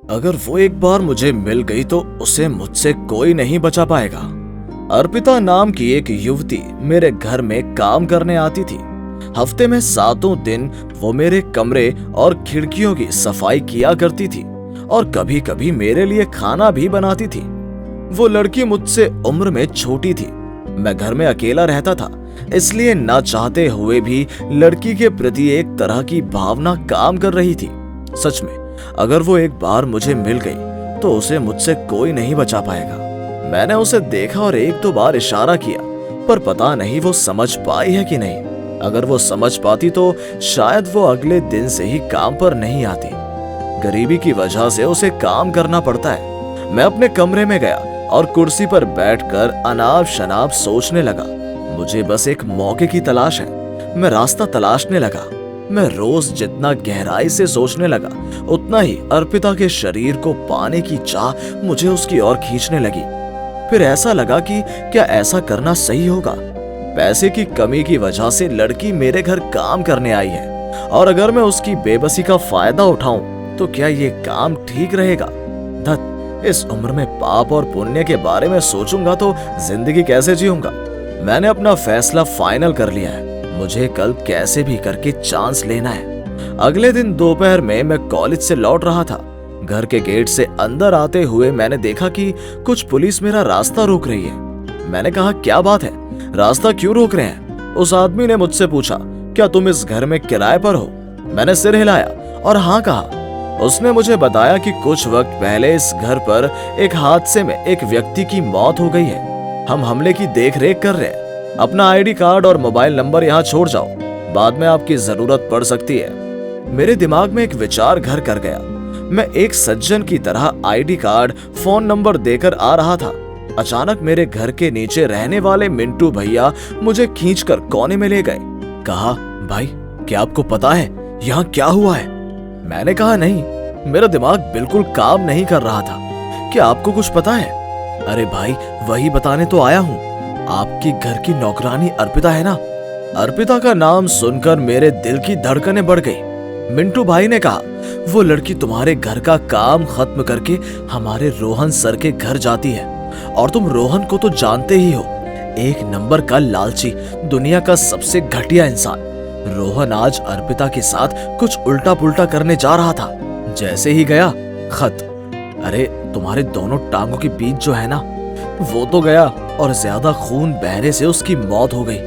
अगर वो एक बार मुझे मिल गई तो उसे मुझसे कोई नहीं बचा पाएगा। अर्पिता नाम की एक युवती मेरे घर में काम करने आती थी। हफ्ते में 7 दिन वो मेरे कमरे और खिड़कियों की सफाई किया करती थी और कभी कभी मेरे लिए खाना भी बनाती थी। वो लड़की मुझसे उम्र में छोटी थी। मैं घर में अकेला रहता था, इसलिए ना चाहते हुए भी लड़की के प्रति एक तरह की भावना काम कर रही थी। सच में, अगर वो एक बार मुझे मिल गई तो उसे मुझसे कोई नहीं बचा पाएगा। मैंने उसे देखा और 1-2 बार इशारा किया, पर पता नहीं वो समझ पाई है कि नहीं। अगर वो समझ पाती तो शायद वो अगले दिन से ही काम पर नहीं आती। गरीबी की वजह से उसे काम करना पड़ता है। मैं अपने कमरे में गया और कुर्सी पर बैठकर अनाप शनाप सोचने लगा। मुझे बस एक मौके की तलाश है। मैं रास्ता तलाशने लगा। मैं रोज जितना गहराई से सोचने लगा, उतना ही अर्पिता के शरीर को पाने की चाह मुझे उसकी ओर खींचने लगी। फिर ऐसा लगा कि क्या ऐसा करना सही होगा। पैसे की कमी की वजह से लड़की मेरे घर काम करने आई है और अगर मैं उसकी बेबसी का फायदा उठाऊं तो क्या ये काम ठीक रहेगा? धत, इस उम्र में पाप और पुण्य के बारे में सोचूंगा तो जिंदगी कैसे जीऊंगा। मैंने अपना फैसला फाइनल कर लिया है। मुझे कल कैसे भी करके चांस लेना है। अगले दिन दोपहर में मैं कॉलेज से लौट रहा था। घर के गेट से अंदर आते हुए मैंने देखा कि कुछ पुलिस मेरा रास्ता रोक रही है। मैंने कहा, क्या बात है, रास्ता क्यों रोक रहे हैं? उस आदमी ने मुझसे पूछा, क्या तुम इस घर में किराए पर हो? मैंने सिर हिलाया और हाँ कहा। उसने मुझे बताया कि कुछ वक्त पहले इस घर पर एक हादसे में एक व्यक्ति की मौत हो गई है। हम हमले की देख रेख कर रहे हैं। अपना आईडी कार्ड और मोबाइल नंबर यहाँ छोड़ जाओ, बाद में आपकी जरूरत पड़ सकती है। मेरे दिमाग में एक विचार घर कर गया। मैं एक सज्जन की तरह आईडी कार्ड, फोन नंबर देकर आ रहा था। अचानक मेरे घर के नीचे रहने वाले मिंटू भैया मुझे खींचकर कोने में ले गए। कहा, भाई क्या आपको पता है यहाँ क्या हुआ है? मैंने कहा, नहीं, मेरा दिमाग बिल्कुल काम नहीं कर रहा था। क्या आपको कुछ पता है? अरे भाई, वही बताने तो आया हूँ। आपकी घर की नौकरानी अर्पिता है ना? अर्पिता का नाम सुनकर मेरे दिल की धड़कनें बढ़ गई। मिंटू भाई ने कहा, वो लड़की तुम्हारे घर का काम खत्म करके हमारे रोहन सर के घर जाती है और तुम रोहन को तो जानते ही हो, एक नंबर का लालची, दुनिया का सबसे घटिया इंसान। रोहन आज अर्पिता के साथ कुछ उल्टा पुल्टा करने जा रहा था। जैसे ही गया, खत। अरे तुम्हारे दोनों टांगों के बीच जो है ना, वो तो गया और ज्यादा खून बहने से उसकी मौत हो गई।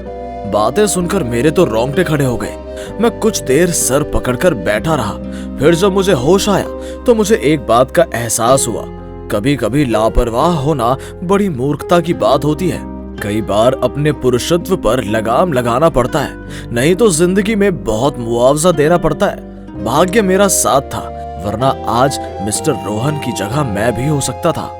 बातें सुनकर मेरे तो रोंगटे खड़े हो गए। मैं कुछ देर सर पकड़कर बैठा रहा। फिर जब मुझे होश आया तो मुझे एक बात का एहसास हुआ। कभी कभी लापरवाह होना बड़ी मूर्खता की बात होती है। कई बार अपने पुरुषत्व पर लगाम लगाना पड़ता है, नहीं तो जिंदगी में बहुत मुआवजा देना पड़ता है। भाग्य मेरा साथ था, वरना आज मिस्टर रोहन की जगह मैं भी हो सकता था।